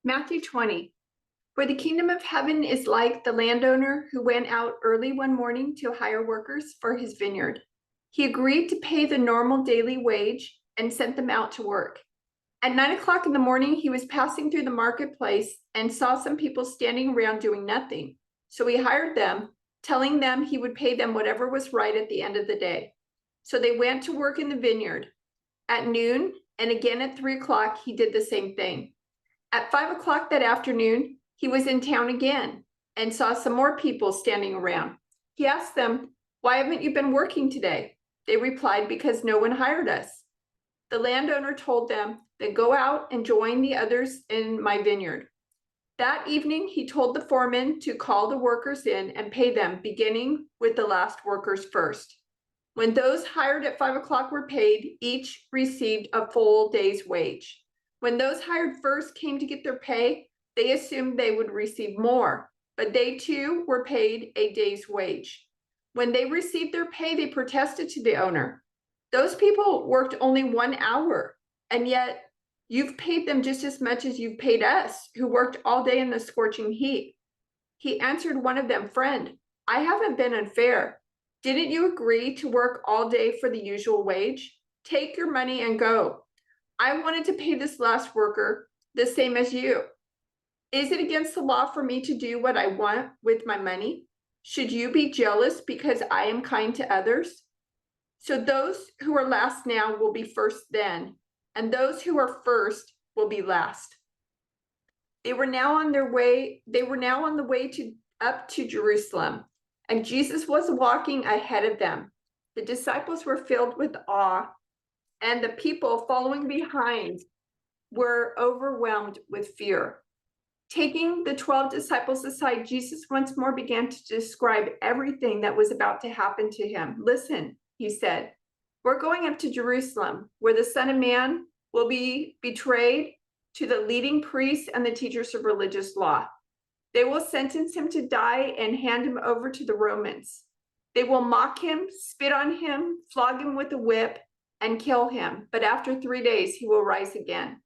Matthew 20. For the kingdom of heaven is like the landowner who went out early one morning to hire workers for his vineyard. He agreed to pay the normal daily wage and sent them out to work. At 9 o'clock in the morning, he was passing through the marketplace and saw some people standing around doing nothing. So he hired them, telling them he would pay them whatever was right at the end of the day. So they went to work in the vineyard. At noon and again at 3 o'clock, he did the same thing. At 5 o'clock that afternoon, he was in town again and saw some more people standing around. He asked them, "Why haven't you been working today?" They replied, "Because no one hired us." The landowner told them, "Then go out and join the others in my vineyard." That evening, he told the foreman to call the workers in and pay them, beginning with the last workers first. When those hired at 5 o'clock were paid, each received a full day's wage. When those hired first came to get their pay, they assumed they would receive more, but they too were paid a day's wage. When they received their pay, they protested to the owner. "Those people worked only 1 hour, and yet you've paid them just as much as you've paid us, who worked all day in the scorching heat." He answered one of them, "Friend, I haven't been unfair. Didn't you agree to work all day for the usual wage? Take your money and go. I wanted to pay this last worker the same as you. Is it against the law for me to do what I want with my money? Should you be jealous because I am kind to others?" So those who are last now will be first then, and those who are first will be last. They were now on the way up to Jerusalem, and Jesus was walking ahead of them. The disciples were filled with awe, and the people following behind were overwhelmed with fear. Taking the 12 disciples aside, Jesus once more began to describe everything that was about to happen to him. "Listen," he said, "we're going up to Jerusalem, where the Son of Man will be betrayed to the leading priests and the teachers of religious law. They will sentence him to die and hand him over to the Romans. They will mock him, spit on him, flog him with a whip, and kill him. But after 3 days, he will rise again."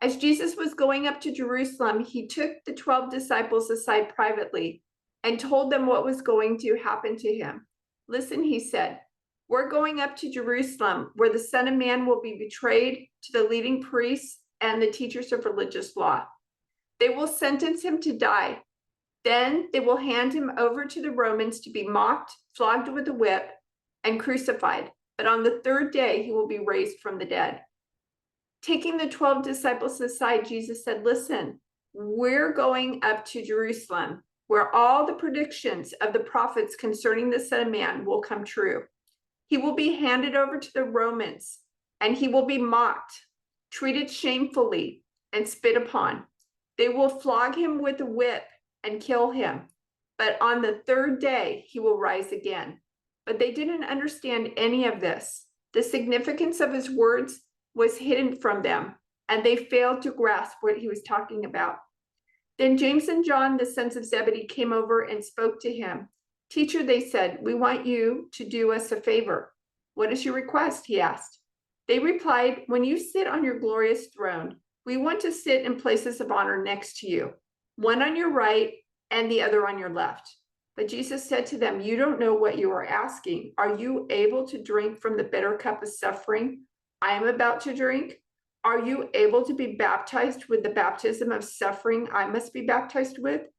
As Jesus was going up to Jerusalem, he took the 12 disciples aside privately and told them what was going to happen to him. "Listen," he said, "we're going up to Jerusalem, where the Son of Man will be betrayed to the leading priests and the teachers of religious law. They will sentence him to die. Then they will hand him over to the Romans to be mocked, flogged with a whip, and crucified. But on the third day, he will be raised from the dead." Taking the 12 disciples aside, Jesus said, "Listen, we're going up to Jerusalem, where all the predictions of the prophets concerning the Son of Man will come true. He will be handed over to the Romans, and he will be mocked, treated shamefully, and spit upon. They will flog him with a whip and kill him. But on the third day, he will rise again." But they didn't understand any of this. The significance of his words was hidden from them, and they failed to grasp what he was talking about. Then James and John, the sons of Zebedee, came over and spoke to him. "Teacher," they said, "we want you to do us a favor." "What is your request?" he asked. They replied, "When you sit on your glorious throne, we want to sit in places of honor next to you, one on your right and the other on your left." But Jesus said to them, "You don't know what you are asking. Are you able to drink from the bitter cup of suffering I am about to drink? Are you able to be baptized with the baptism of suffering I must be baptized with?"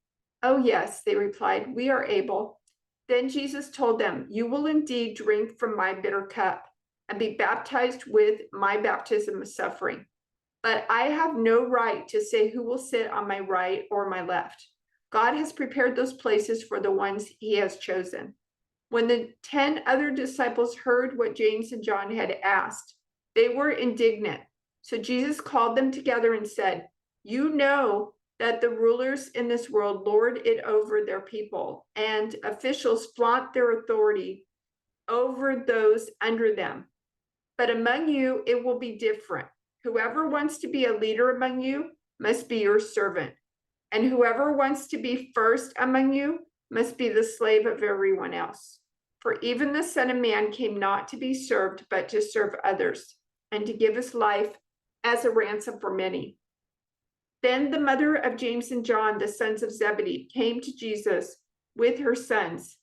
"Oh, yes," they replied, "we are able." Then Jesus told them, "You will indeed drink from my bitter cup and be baptized with my baptism of suffering. But I have no right to say who will sit on my right or my left. God has prepared those places for the ones he has chosen." When the 10 other disciples heard what James and John had asked, they were indignant. So Jesus called them together and said, "You know that the rulers in this world lord it over their people, and officials flaunt their authority over those under them. But among you, it will be different. Whoever wants to be a leader among you must be your servant, and whoever wants to be first among you must be the slave of everyone else. For even the Son of Man came not to be served, but to serve others, and to give his life as a ransom for many." Then the mother of James and John, the sons of Zebedee, came to Jesus with her sons.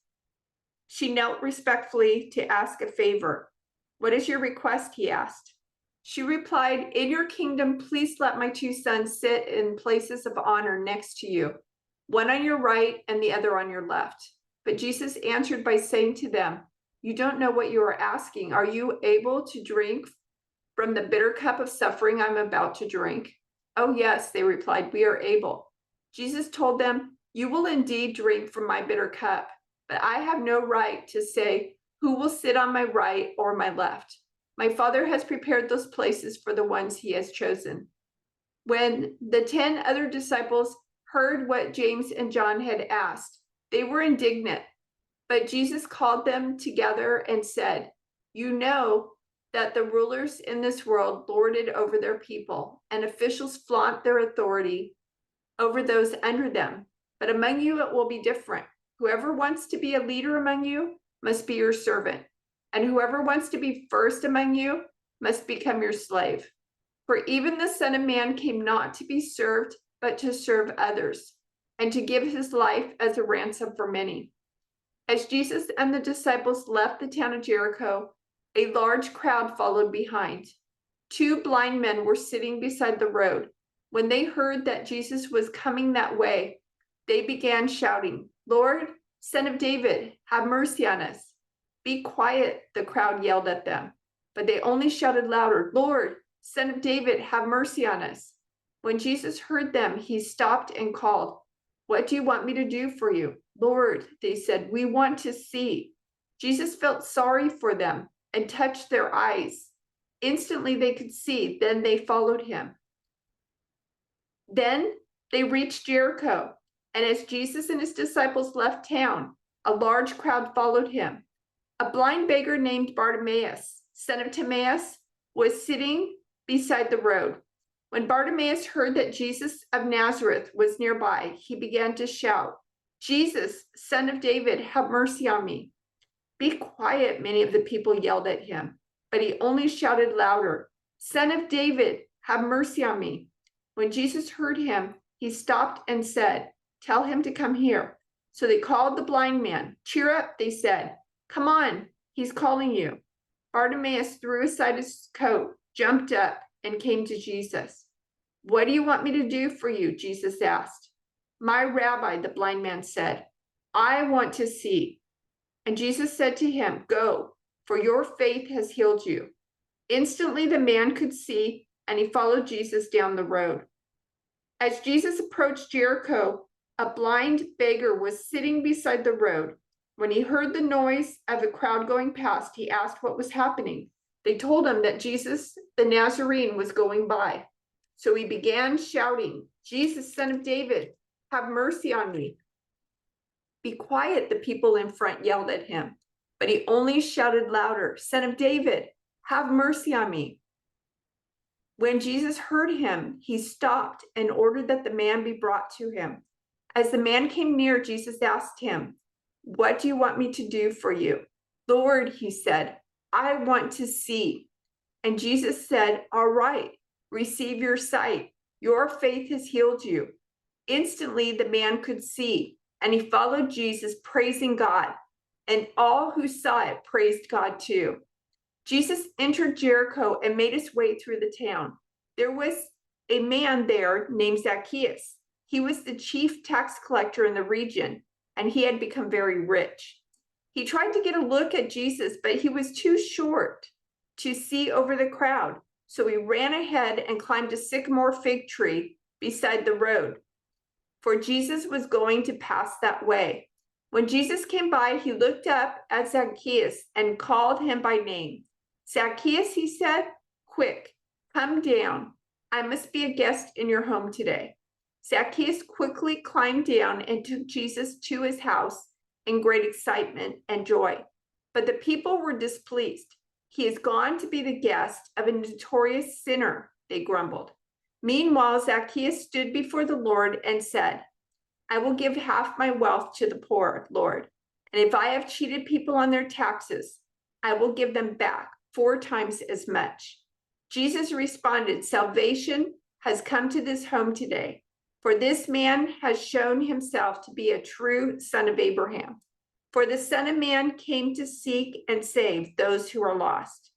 She knelt respectfully to ask a favor. "What is your request?" he asked. She replied, "In your kingdom, please let my two sons sit in places of honor next to you, one on your right and the other on your left." But Jesus answered by saying to them, "You don't know what you are asking. Are you able to drink from the bitter cup of suffering I'm about to drink?" "Oh, yes," they replied, "we are able." Jesus told them, "You will indeed drink from my bitter cup, but I have no right to say who will sit on my right or my left. My Father has prepared those places for the ones he has chosen." When the 10 other disciples heard what James and John had asked, they were indignant. But Jesus called them together and said, "You know that the rulers in this world lord it over their people, and officials flaunt their authority over those under them. But among you it will be different. Whoever wants to be a leader among you must be your servant, and whoever wants to be first among you must become your slave. For even the Son of Man came not to be served, but to serve others, and to give his life as a ransom for many." As Jesus and the disciples left the town of Jericho, a large crowd followed behind. 2 blind men were sitting beside the road. When they heard that Jesus was coming that way, they began shouting, "Lord, Son of David, have mercy on us." "Be quiet," the crowd yelled at them. But they only shouted louder, "Lord, Son of David, have mercy on us." When Jesus heard them, he stopped and called, "What do you want me to do for you?" "Lord," they said, "we want to see." Jesus felt sorry for them and touched their eyes. Instantly they could see, then they followed him. Then they reached Jericho, and as Jesus and his disciples left town, a large crowd followed him. A blind beggar named Bartimaeus, son of Timaeus, was sitting beside the road. When Bartimaeus heard that Jesus of Nazareth was nearby, he began to shout, "Jesus, Son of David, have mercy on me." "Be quiet," many of the people yelled at him, but he only shouted louder, "Son of David, have mercy on me." When Jesus heard him, he stopped and said, "Tell him to come here." So they called the blind man. "Cheer up," they said. "Come on, he's calling you." Bartimaeus threw aside his coat, jumped up, and came to Jesus. "What do you want me to do for you?" Jesus asked. "My rabbi," the blind man said, "I want to see." And Jesus said to him, "Go, for your faith has healed you." Instantly the man could see, and he followed Jesus down the road. As Jesus approached Jericho, a blind beggar was sitting beside the road. When he heard the noise of a crowd going past, he asked what was happening. They told him that Jesus the Nazarene was going by. So he began shouting, "Jesus, Son of David, have mercy on me." "Be quiet," the people in front yelled at him. But he only shouted louder, "Son of David, have mercy on me." When Jesus heard him, he stopped and ordered that the man be brought to him. As the man came near, Jesus asked him, "What do you want me to do for you?" "Lord," he said, "I want to see." And Jesus said, "All right, receive your sight. Your faith has healed you." Instantly, the man could see, and he followed Jesus, praising God. And all who saw it praised God too. Jesus entered Jericho and made his way through the town. There was a man there named Zacchaeus. He was the chief tax collector in the region, and he had become very rich. He tried to get a look at Jesus, but he was too short to see over the crowd. So he ran ahead and climbed a sycamore fig tree beside the road, for Jesus was going to pass that way. When Jesus came by, he looked up at Zacchaeus and called him by name. "Zacchaeus," he said, "quick, come down. I must be a guest in your home today." Zacchaeus quickly climbed down and took Jesus to his house in great excitement and joy. But the people were displeased. "He has gone to be the guest of a notorious sinner," they grumbled. Meanwhile, Zacchaeus stood before the Lord and said, "I will give half my wealth to the poor, Lord, and if I have cheated people on their taxes, I will give them back 4 times as much." Jesus responded, "Salvation has come to this home today, for this man has shown himself to be a true son of Abraham. For the Son of Man came to seek and save those who are lost."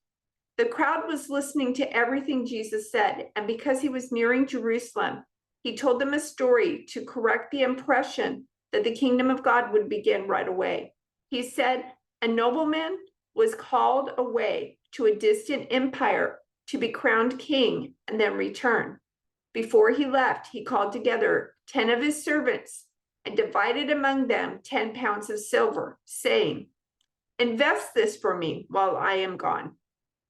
The crowd was listening to everything Jesus said, and because he was nearing Jerusalem, he told them a story to correct the impression that the kingdom of God would begin right away. He said, "A nobleman was called away to a distant empire to be crowned king and then return. Before he left, he called together 10 of his servants and divided among them 10 pounds of silver, saying, 'Invest this for me while I am gone.'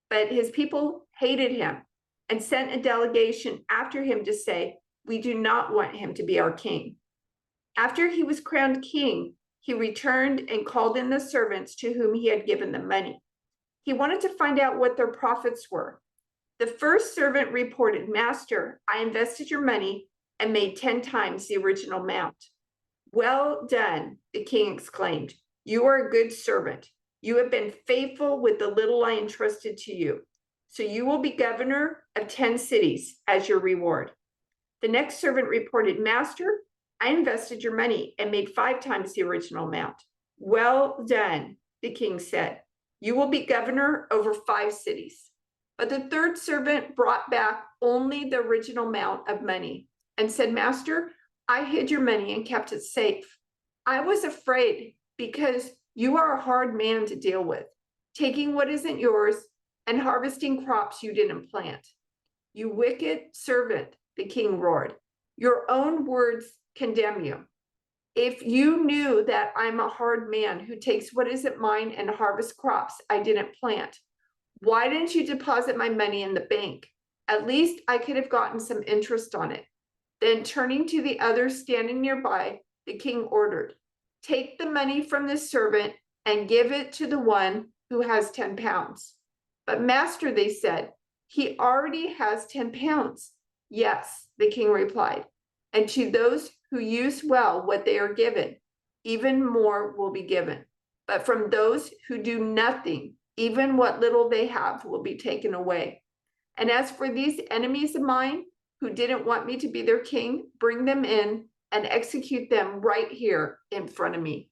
But his people hated him and sent a delegation after him to say, 'We do not want him to be our king.' After he was crowned king, he returned and called in the servants to whom he had given the money. He wanted to find out what their profits were. The first servant reported, 'Master, I invested your money and made 10 times the original amount.' 'Well done,' the king exclaimed. 'You are a good servant. You have been faithful with the little I entrusted to you. So you will be governor of 10 cities as your reward.' The next servant reported, 'Master, I invested your money and made 5 times the original amount.' 'Well done,' the king said. 'You will be governor over 5 cities.' But the third servant brought back only the original amount of money and said, 'Master, I hid your money and kept it safe. I was afraid because you are a hard man to deal with, taking what isn't yours and harvesting crops you didn't plant.' 'You wicked servant,' the king roared. 'Your own words condemn you. If you knew that I'm a hard man who takes what isn't mine and harvests crops I didn't plant, why didn't you deposit my money in the bank? At least I could have gotten some interest on it.' Then turning to the others standing nearby, the king ordered, 'Take the money from this servant and give it to the one who has 10 pounds. "'But master,' they said, 'he already has 10 pounds. "'Yes,' the king replied, 'and to those who use well what they are given, even more will be given. But from those who do nothing, even what little they have will be taken away. And as for these enemies of mine who didn't want me to be their king, bring them in and execute them right here in front of me.'"